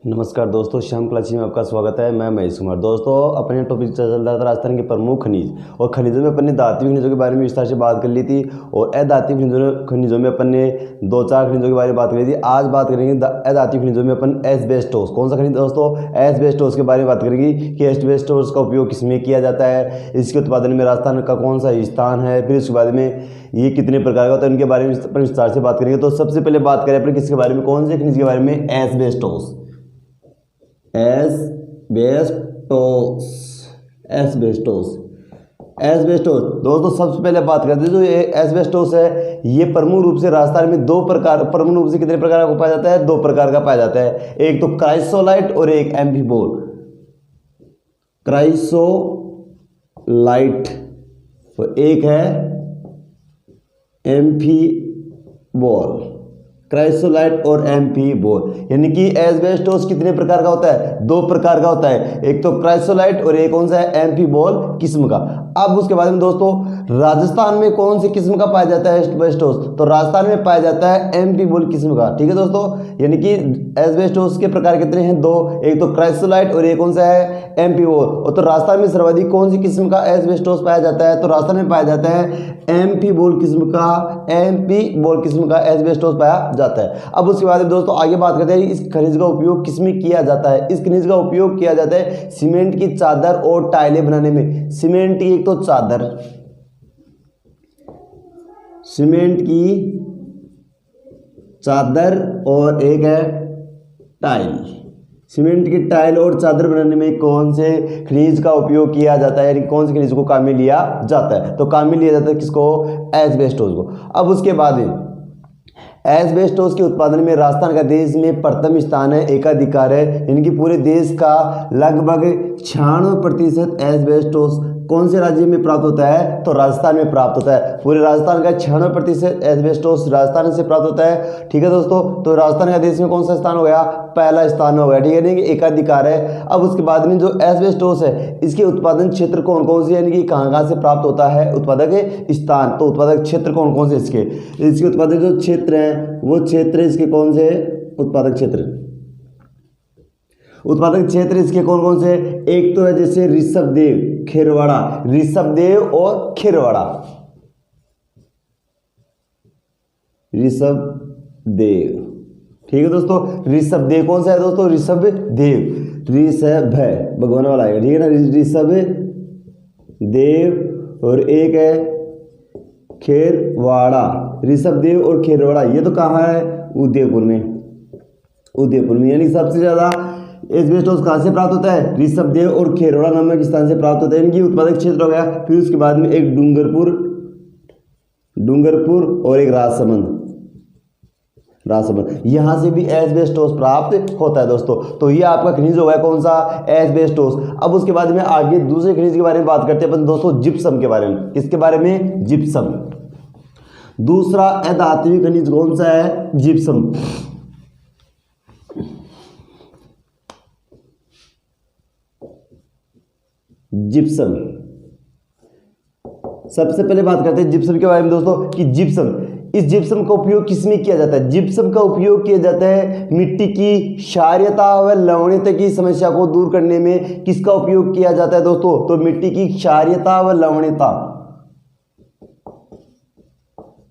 नमस्कार दोस्तों, श्याम क्लासी में आपका स्वागत है। मैं महेश कुमार। दोस्तों, अपने टॉपिक चल रहा था राजस्थान के प्रमुख खनिज और खनिजों में अपन ने धात्विक खनिजों के बारे में विस्तार से बात कर ली थी और अधात्विक खनिजों में अपन ने 2-4 खनिजों के बारे में बात करी थी। आज बात करेंगे अधात्विक खनिजों में अपन एस्बेस्टोस। कौन सा खनिज दोस्तों? एस्बेस्टोस के बारे में बात करेंगे कि एस्बेस्टोस का उपयोग किसमें किया जाता है, इसके उत्पादन में राजस्थान का कौन सा स्थान है, फिर उसके बाद में ये कितने प्रकार का होता है, उनके बारे में अपन विस्तार से बात करेंगे। तो सबसे पहले बात करें अपन किसके बारे में, कौन से खनिज के बारे में? एस्बेस्टोस। एस्बेस्टोस दोस्तों, सबसे पहले बात करते हैं जो ये एस्बेस्टोस है, ये प्रमुख रूप से राजस्थान में प्रमुख रूप से कितने प्रकार का पाया जाता है? 2 प्रकार का पाया जाता है। एक तो क्राइसोलाइट और एक एम्फीबोल। क्राइसोलाइट और एक है एम्फीबोल। क्राइसोलाइट और एम्फीबोल, यानी कि एस्बेस्टोस कितने प्रकार का होता है? 2 प्रकार का होता है। एक तो क्राइसोलाइट और एक कौन सा है? एम्फीबोल किस्म का। अब उसके बाद में दोस्तों, राजस्थान में कौन सी किस्म का पाया जाता है एस्बेस्टोस? तो राजस्थान में पाया जाता है एम्फीबोल किस्म का। ठीक है दोस्तों, यानी कि एस्बेस्टोस के प्रकार कितने हैं? 2। एक तो क्राइसोलाइट और एक कौन सा है? एम्फीबोल। और तो राजस्थान में सर्वाधिक कौन सी किस्म का एस्बेस्टोस पाया जाता है? तो राजस्थान में पाया जाता है एम्फीबोल किस्म का एस्बेस्टोस पाया जाता है। अब उसके बाद दोस्तों आगे बात करते हैं इस खनिज का उपयोग किसमें किया जाता है। इस खनिज का उपयोग किया जाता है सीमेंट की चादर और टाइलें बनाने में। सीमेंट की एक तो चादर, सीमेंट की चादर और एक है टाइल। सीमेंट की टाइल और चादर बनाने में कौन से खनिज का उपयोग किया जाता है, यानी कौन से खनिज को काम में लिया जाता है? तो काम में लिया जाता है किसको? एस्बेस्टोस को। अब उसके बाद एस्बेस्टोस के उत्पादन में राजस्थान का देश में प्रथम स्थान है, एकाधिकार है। इनकी पूरे देश का लगभग 96% एस्बेस्टोस कौन से राज्य में प्राप्त होता है? तो राजस्थान में प्राप्त होता है। पूरे राजस्थान का 96% एस्बेस्टोस राजस्थान से प्राप्त होता है। ठीक है दोस्तों, तो राजस्थान का देश में कौन सा स्थान हो गया? पहला स्थान हो गया। ठीक है, नहीं एकाधिकार है। अब उसके बाद में जो एस्बेस्टोस है, इसके उत्पादन क्षेत्र कौन कौन से, यानी कि कहाँ से प्राप्त होता है उत्पादक स्थान? तो उत्पादक क्षेत्र कौन कौन से इसके उत्पादक जो क्षेत्र हैं वो क्षेत्र इसके कौन से? उत्पादक क्षेत्र इसके कौन कौन से? एक तो है जैसे ऋषभदेव, खेरवाड़ा, ऋषभदेव और खेरवाड़ा। ऋषभदेव, ठीक है दोस्तों। ऋषभदेव कौन सा है दोस्तों? ऋषभदेव, ऋषभ है भगवान वाला है। ठीक है ना, ऋषभदेव और एक है खेरवाड़ा। ऋषभदेव और खेरवाड़ा ये तो कहाँ है? उदयपुर में। यानी सबसे ज्यादा एस्बेस्टोस कहाँ से प्राप्त होता है? ऋषभदेव और खेरवाड़ा नामक स्थान से प्राप्त होता है। इनकी उत्पादक क्षेत्र हो गया। फिर उसके बाद में एक डूंगरपुर और एक राजसमंद, यहां से भी एस्बेस्टोस प्राप्त होता है दोस्तों। तो ये आपका खनिज हो गया कौन सा? एस्बेस्टोस। अब उसके बाद में आगे दूसरे खनिज के बारे में बात करते हैं अपन दोस्तों, जिप्सम के बारे में। किसके बारे में? जिप्सम। दूसरा अधात्विक खनिज कौन सा है? जिप्सम। जिप्सम, सबसे पहले बात करते हैं जिप्सम के बारे में दोस्तों कि इस जिप्सम का उपयोग किसमें किया जाता है? जिप्सम का उपयोग किया जाता है मिट्टी की क्षारीयता व लवणीयता की समस्या को दूर करने में। किसका उपयोग किया जाता है दोस्तों? तो मिट्टी की क्षारीयता व लवणीयता।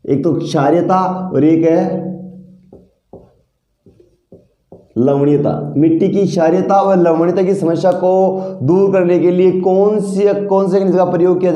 एक तो क्षारीयता और एक है लवणीयता। मिट्टी की क्षारीयता व लवणीयता की समस्या को दूर करने के लिए कौन से खनिज का उपयोग किया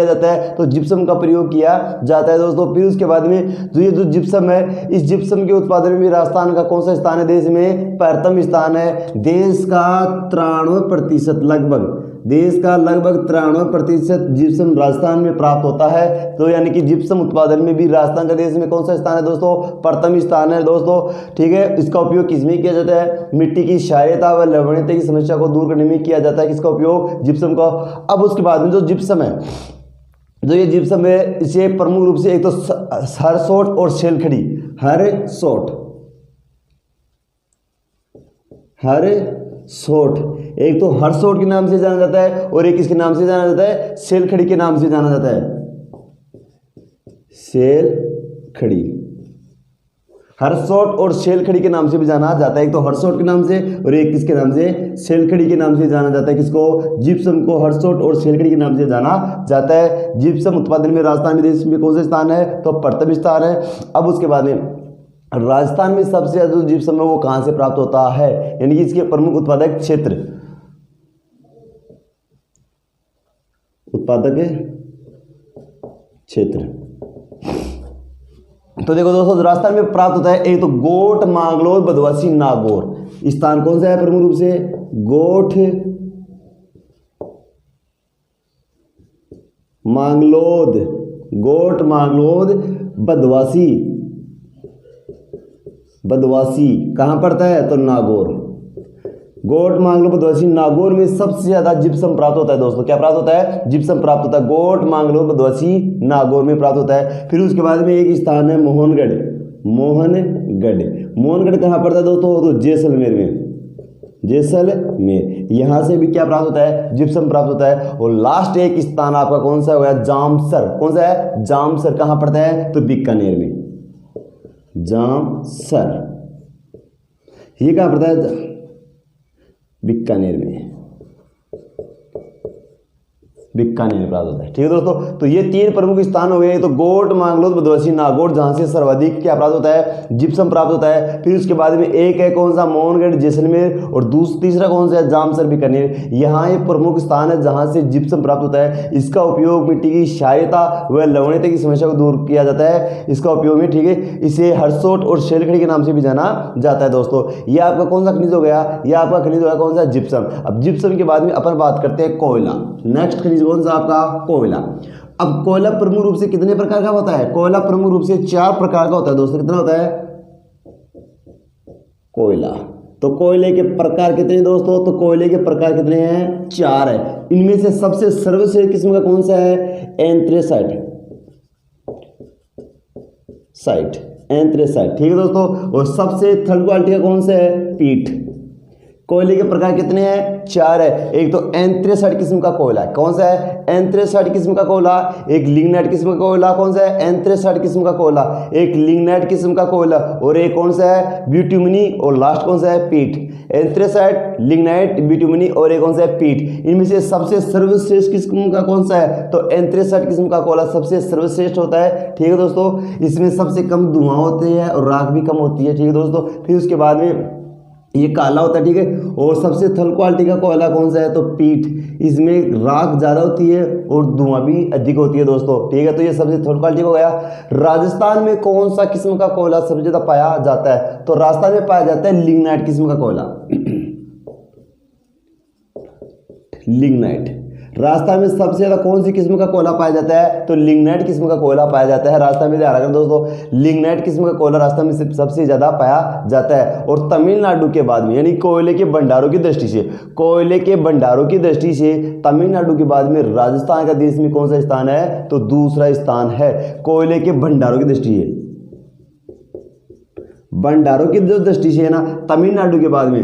जाता है? तो जिप्सम का प्रयोग किया जाता है दोस्तों। फिर उसके बाद में जो जिप्सम है, इस जिप्सम के उत्पादन में राजस्थान का कौन सा स्थान है? देश में प्रथम स्थान है। देश का 93% लगभग 93% जिप्सम राजस्थान में प्राप्त होता है। तो यानी कि जिप्सम उत्पादन में भी राजस्थान का देश में कौन सा स्थान है दोस्तों? प्रथम स्थान है दोस्तों। ठीक है, इसका उपयोग किसमें किया जाता है? मिट्टी की क्षारीयता व लवणीयता की समस्या को दूर करने में किया जाता है। किसका उपयोग? जिप्सम का। अब उसके बाद में जो जिप्सम है, इसे प्रमुख रूप से एक तो हरसोट और शेलखड़ी। हरसोट, एक तो हरसोट के नाम से जाना जाता है और एक किसके नाम से जाना जाता है? शेलखड़ी के नाम से जाना जाता है। शेलखड़ी। हरसोट और शेलखड़ी के नाम से भी जाना जाता है। एक तो हरसोट के नाम से और एक किसके नाम से, शेलखड़ी के नाम से जाना जाता है। किसको, जिप्सम को हरसोट और शेलखड़ी के नाम से जाना जाता है। जिप्सम उत्पादन में राजस्थान देश में कौन सा स्थान है, तो प्रथम स्थान है। अब उसके बाद में राजस्थान में सबसे ज्यादा जो जिप्सम है वो कहां से प्राप्त होता है, यानी कि इसके प्रमुख उत्पादक क्षेत्र, उत्पादक क्षेत्र। तो देखो दोस्तों, राजस्थान में प्राप्त होता है एक तो गोठ, मांगलोद, बदवासी, नागौर। स्थान कौन सा है प्रमुख रूप से, गोठ, मांगलोद, गोठ, मांगलोद, बदवासी, बदवासी कहां पड़ता है, तो नागौर। गोठ, मांगलोद, बदवासी, नागौर में सबसे ज्यादा जिप्सम प्राप्त होता है दोस्तों। क्या प्राप्त होता है, जिप्सम प्राप्त होता है। गोठ, मांगलोद, बदवासी, नागौर में प्राप्त होता है। फिर उसके बाद में एक स्थान है मोहनगढ़, मोहनगढ़। मोहनगढ़ कहां पड़ता है दोस्तों, तो जैसलमेर में, जैसलमेर। यहां से भी क्या प्राप्त होता है, जिप्सम प्राप्त होता है। और लास्ट एक स्थान आपका कौन सा होगा, जामसर। कौन सा है, जामसर कहां पड़ता है, तो बीकानेर में, जामसर। ये कहां पड़ता है, बीकानेर में, बीकानेर में प्राप्त होता है। ठीक है दोस्तों, तो ये तीन प्रमुख स्थान हो गए, तो गोठ, मांगलोद, बदवासी, नागौर, जहां से सर्वाधिक क्या प्राप्त होता है, जिप्सम प्राप्त होता है। फिर उसके बाद में एक है कौन सा, मोहनगढ़, जैसलमेर, और तीसरा कौन सा है, जामसर, बीकानेर। यहाँ ये प्रमुख स्थान है जहां से जिप्सम प्राप्त होता है। इसका उपयोग मिट्टी की क्षारीयता व लवणीयता की समस्या को दूर किया जाता है। इसका उपयोग में, ठीक है, इसे हरसोट और शेलखड़ी के नाम से भी जाना जाता है दोस्तों। ये आपका कौन सा खनिज हो गया, ये आपका खनिज हो गया कौन सा, जिप्सम। अब जिप्सम के बाद में अपन बात करते हैं कोयला। नेक्स्ट खनिज कौन सा आपका, कोयला। अब कोयला प्रमुख रूप से कितने प्रकार का होता है, कोयला प्रमुख रूप से 4 प्रकार का होता है दोस्तों। कितना होता है कोयला, तो कोयले के प्रकार कितने दोस्तों, तो कोयले के प्रकार कितने हैं, 4 है। इनमें से सबसे सर्वश्रेष्ठ किस्म का कौन सा है, एंथ्रेसाइट, एंथ्रेसाइट। ठीक है दोस्तों, और सबसे थर्ड क्वालिटी का कौन सा है, पीट। कोयले के प्रकार कितने हैं, 4 है। एक तो एंथ्रेसाइट किस्म का कोयला है, कौन सा है, एंथ्रेसाइट किस्म का कोयला। एक लिग्नाइट किस्म का कोयला, कौन सा है, एंथ्रेसाइट किस्म का कोयला। एक लिग्नाइट किस्म का कोयला, और एक कौन सा है, ब्यूटिमनी, और लास्ट कौन सा है, पीट। एंथ्रेसाइट, लिग्नाइट, ब्यूटिमनी और एक कौन सा है, पीट। इनमें से सबसे सर्वश्रेष्ठ किस्म का कौन सा है, तो एंथ्रेसाइट किस्म का कोयला सबसे सर्वश्रेष्ठ होता है। ठीक है दोस्तों, इसमें सबसे कम धुआं होते हैं और राख भी कम होती है। ठीक है दोस्तों, फिर उसके बाद में ये काला होता है, ठीक है। और सबसे थर्ड क्वालिटी का कोयला कौन सा है, तो पीट। इसमें राख ज्यादा होती है और धुआं भी अधिक होती है दोस्तों। ठीक है, तो ये सबसे थर्ड क्वालिटी हो गया। राजस्थान में कौन सा किस्म का कोयला सबसे ज्यादा पाया जाता है, तो राजस्थान में पाया जाता है लिग्नाइट किस्म का कोयला, लिग्नाइट। राजस्थान में सबसे ज्यादा कौन सी किस्म का कोयला पाया जाता है, तो लिग्नाइट किस्म का कोयला पाया जाता है राजस्थान में। ध्यान रखना दोस्तों, लिग्नाइट किस्म का कोयला राजस्थान में सबसे ज्यादा पाया जाता है। और तमिलनाडु के बाद में, यानी कोयले के भंडारों की दृष्टि से, कोयले के भंडारों की दृष्टि से तमिलनाडु के बाद में राजस्थान का देश में कौन सा स्थान है, तो दूसरा स्थान है कोयले के भंडारों की दृष्टि से। भंडारों की जो दृष्टि से है ना, तमिलनाडु के बाद में,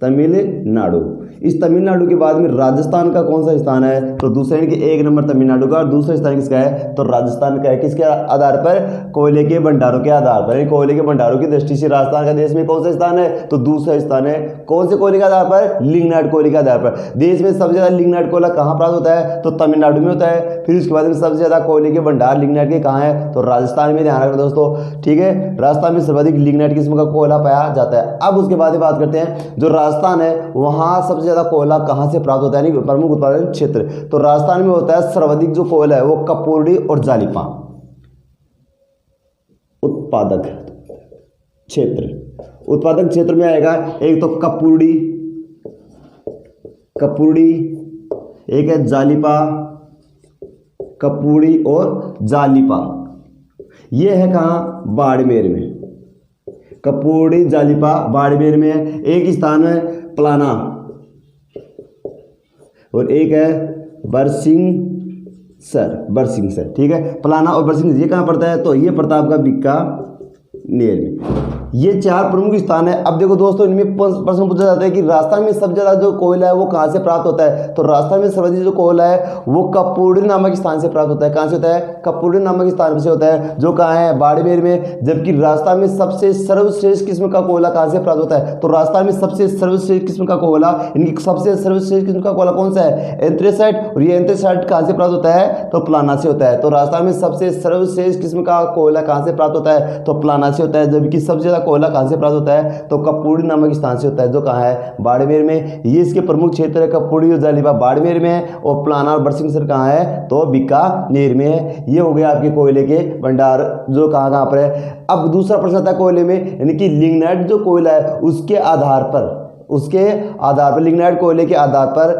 तमिलनाडु, इस तमिलनाडु के बाद में राजस्थान का कौन सा स्थान है, तो दूसरे, यानी कि 1 नंबर तमिलनाडु का और दूसरा स्थान किसका है, तो राजस्थान का है। किसके आधार पर, कोयले के भंडारों के आधार पर। कोयले के भंडारों की दृष्टि से राजस्थान का देश में कौन सा स्थान है, तो दूसरा स्थान है। कौन से कोयले के आधार पर, लिग्नाइट कोयले के आधार पर। देश में सबसे ज्यादा लिग्नाइट कोयला कहां प्राप्त होता है, तो तमिलनाडु में होता है। फिर उसके बाद में सबसे ज्यादा कोयले के भंडार लिग्नाइट के कहां है, तो राजस्थान में। ध्यान रखना दोस्तों, ठीक है, राजस्थान में सर्वाधिक लिग्नाइट किस्म का कोयला पाया जाता है। अब उसके बाद बात करते हैं, जो राजस्थान है वहां सबसे ज्यादा कोयला कहां से प्राप्त होता है, यानी प्रमुख उत्पादन क्षेत्र। तो राजस्थान में होता है सर्वाधिक जो कोयला है वो कपूरडी और जालिपा। उत्पादक क्षेत्र, उत्पादक क्षेत्र में आएगा एक तो कपूरडी, कपूरडी, एक है जालिपा, कपूरडी और जालिपा। ये है कहां, बाड़मेर में। कपूरडी, जालिपा बाड़मेर में है। एक स्थान है पलाना और एक है बरसिंहसर, बरसिंहसर। ठीक है, पलाना और बरसिंहसर ये कहाँ पड़ता है, तो ये पड़ता है आपका बीकानेर में। ये 4 प्रमुख स्थान है। अब देखो दोस्तों, इनमें प्रश्न पूछा जाता है कि राजस्थान में सबसे ज़्यादा जो कोयला है वो कहाँ से प्राप्त होता है। तो राजस्थान में सर्वाधिक जो कोयला है वो कपूर्डी नामक स्थान से प्राप्त होता है। कहाँ से होता है? कपूर्डी नामक स्थान से होता है, जो कहाँ है? बाड़मेर में। जबकि राजस्थान में सबसे सर्वश्रेष्ठ किस्म का कोयला कहाँ से प्राप्त होता है? तो राजस्थान में सबसे सर्वश्रेष्ठ किस्म का कोयला, इनकी सबसे सर्वश्रेष्ठ किस्म का कोयला कौन सा है? एंथ्रेसाइट। और ये एंथ्रेसाइट कहाँ से प्राप्त होता है? तो प्लाना से होता है। तो राजस्थान में सबसे सर्वश्रेष्ठ किस्म का कोयला कहाँ से प्राप्त होता है? तो प्लाना से होता है। जबकि सबसे ज़्यादा कोयला कहाँ से प्राप्त होता है? तो कपूर्डी नामक स्थान से होता है, जो कहाँ है? बाड़मेर में। ये इसके प्रमुख क्षेत्र है, कपूर्डी और जालिबा बाड़मेर में है, और प्लाना और बरसिंहसर कहाँ है? तो बीकानेर में है। ये हो गया आपके कोयले के भंडार, जो कहाँ कहाँ पर है। अब दूसरा प्रश्न आता है कोयले में, यानी कि लिग्नाइट जो कोयला है उसके आधार पर लिग्नाइट कोयले के आधार पर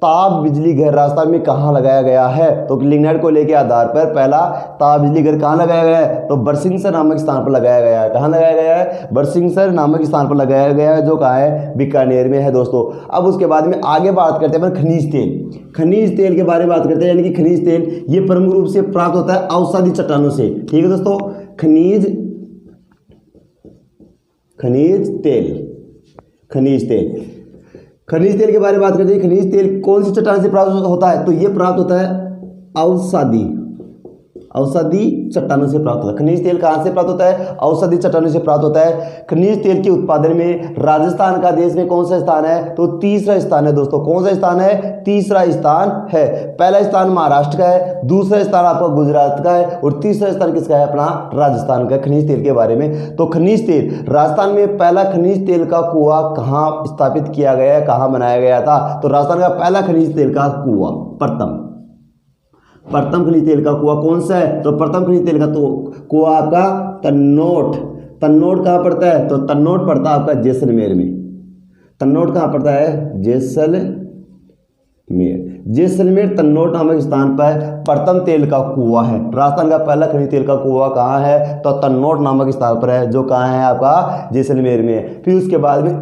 ताप बिजली घर राजस्थान में कहाँ लगाया गया है? तो लिग्नाइट कोयले के आधार पर पहला ताप बिजली घर कहाँ लगाया गया है? तो बरसिंहसर नामक स्थान पर लगाया गया है। कहाँ लगाया गया है? बरसिंहसर नामक स्थान पर लगाया गया है, जो कहाँ है? बीकानेर में है दोस्तों। अब उसके बाद में आगे बात करते हैं खनिज तेल। खनिज तेल के बारे में बात करते हैं, यानी कि खनिज तेल ये प्रमुख रूप से प्राप्त होता है औषधि चट्टानों से। ठीक है दोस्तों, खनिज तेल के बारे में बात करते हैं। खनिज तेल कौन सी चट्टान से प्राप्त होता है? तो ये प्राप्त होता है औषधि चट्टानों से प्राप्त होता है। खनिज तेल कहाँ से प्राप्त होता है? औषधि चट्टानों से प्राप्त होता है। खनिज तेल के उत्पादन में राजस्थान का देश में कौन सा स्थान है? तो तीसरा स्थान है दोस्तों। कौन सा स्थान है? तीसरा स्थान है। पहला स्थान महाराष्ट्र का है, दूसरा स्थान आपका गुजरात का है, और तीसरा स्थान किसका है? अपना राजस्थान का। खनिज तेल के बारे में, तो खनिज तेल राजस्थान में पहला खनिज तेल का कुआं कहाँ स्थापित किया गया है, कहाँ बनाया गया था? तो राजस्थान का पहला खनिज तेल का कुआं प्रथम खनिज तेल का कुआं कौन सा है? तो प्रथम खनिज तेल का तो कुआं आपका तन्नोट कहाँ पड़ता है? तो तन्नोट पड़ता है आपका जैसलमेर में। तन्नोट कहाँ पड़ता है? जैसलमेर तन्नोट नामक स्थान पर प्रथम तेल का कुआं है। राजस्थान का पहला खनिज तेल का कुआं कहाँ है? तो तन्नोट नामक स्थान पर है, जो कहाँ है? आपका जैसलमेर में। फिर उसके बाद में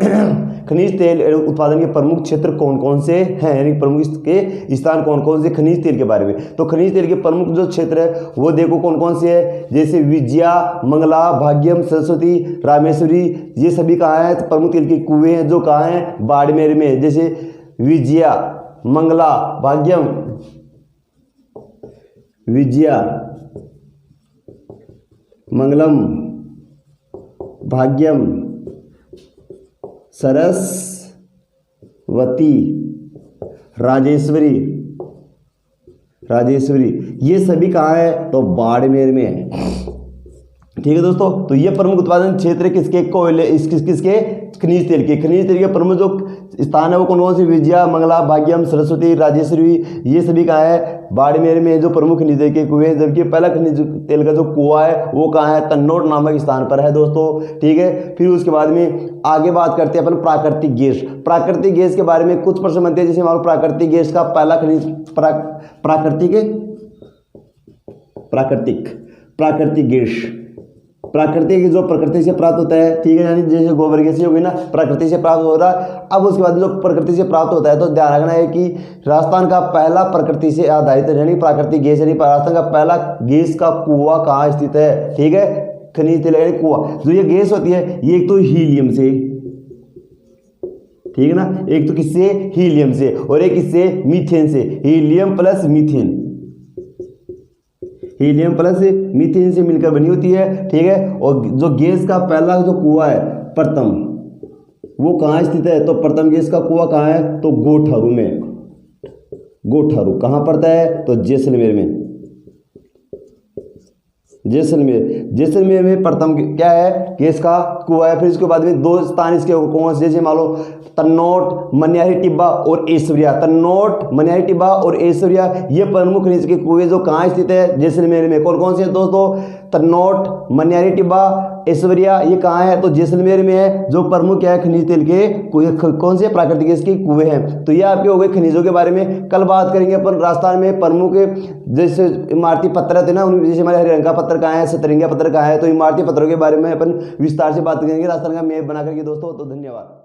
खनिज तेल उत्पादन के प्रमुख क्षेत्र कौन कौन से हैं, यानी प्रमुख के स्थान कौन कौन से खनिज तेल के बारे में। तो खनिज तेल के प्रमुख जो क्षेत्र है वो देखो कौन कौन से है, जैसे विजया, मंगला, भाग्यम, सरस्वती, रामेश्वरी, ये सभी कहाँ है? तो प्रमुख तेल के कुएं हैं, जो कहाँ है? बाड़मेर में। जैसे विजया, मंगला, भाग्यम, मंगलम, भाग्यम, सरस्वती, राजेश्वरी, ये सभी कहाँ है? तो बाड़मेर में है। ठीक है दोस्तों, तो ये प्रमुख उत्पादन क्षेत्र किसके? कोयले, किसके? खनिज तेल के। खनिज तेल के प्रमुख जो स्थान है वो कौन कौन से? विजया, मंगला, भाग्यम, सरस्वती, राजेश्वरी, ये सभी कहाँ है? बाड़मेर में, जो प्रमुख खनिज तेल के कुएं। जबकि पहला खनिज तेल का जो कुआं है वो कहाँ है? तन्नोट नामक स्थान पर है दोस्तों। ठीक है, फिर उसके बाद में आगे बात करते हैं अपन प्राकृतिक गैस। प्राकृतिक गैस के बारे में कुछ प्रश्न बनते हैं, जैसे मान लो प्राकृतिक गैस का पहला खनिज प्राकृतिक गैस, प्राकृतिक जो प्रकृति से प्राप्त होता है। ठीक है, यानी जैसे गोबर गैस होगी ना, प्रकृति से प्राप्त हो रहा है। अब उसके बाद जो प्रकृति से प्राप्त होता है, तो ध्यान रखना है कि राजस्थान का पहला प्रकृति से आधारित यानी प्राकृतिक गैस, यानी राजस्थान का पहला गैस का कुआं कहाँ स्थित है? ठीक है, खनिज तेल यानी कुआं। जो ये गैस होती है ये एक तो हीलियम से, ठीक है ना, एक तो किससे? हीलियम से, और एक किससे? मीथेन से। हीलियम प्लस मीथेन से मिलकर बनी होती है। ठीक है, और जो गैस का पहला जो कुआं है प्रथम, वो कहाँ स्थित है? तो प्रथम गैस का कुआं कहाँ है? तो गोठारू में। गोठारू कहाँ पड़ता है? तो जैसलमेर में। जैसलमेर में प्रथम क्या है? गैस का कुआं है। फिर इसके बाद में दो स्थान इसके कौन से? जैसे मान लो तन्नोट, मनियारी टिब्बा और ऐश्वर्या। तन्नोट, मनियारी टिब्बा और ऐश्वर्या ये प्रमुख खनिज के कुएं जो कहाँ स्थित है? जैसलमेर में। कौन कौन से दोस्तों? तन्नोट, मनियारी टिब्बा, ऐश्वर्या, ये कहाँ है? तो जैसलमेर में है। जो प्रमुख क्या है? खनिज तेल के कुएं, कौन से? प्राकृतिक गैस के कुएं हैं। तो ये आपके हो गए खनिजों के बारे में। कल बात करेंगे अपन राजस्थान में प्रमुख जैसे इमारती पत्थर थे ना, जैसे हमारे हरिरंगा पत्थर कहाँ है, सतरंगिया पत्थर कहाँ है, तो इमारती पत्थरों के बारे में अपन विस्तार से बात करेंगे राजस्थान का मैप बना करके दोस्तों। तो धन्यवाद।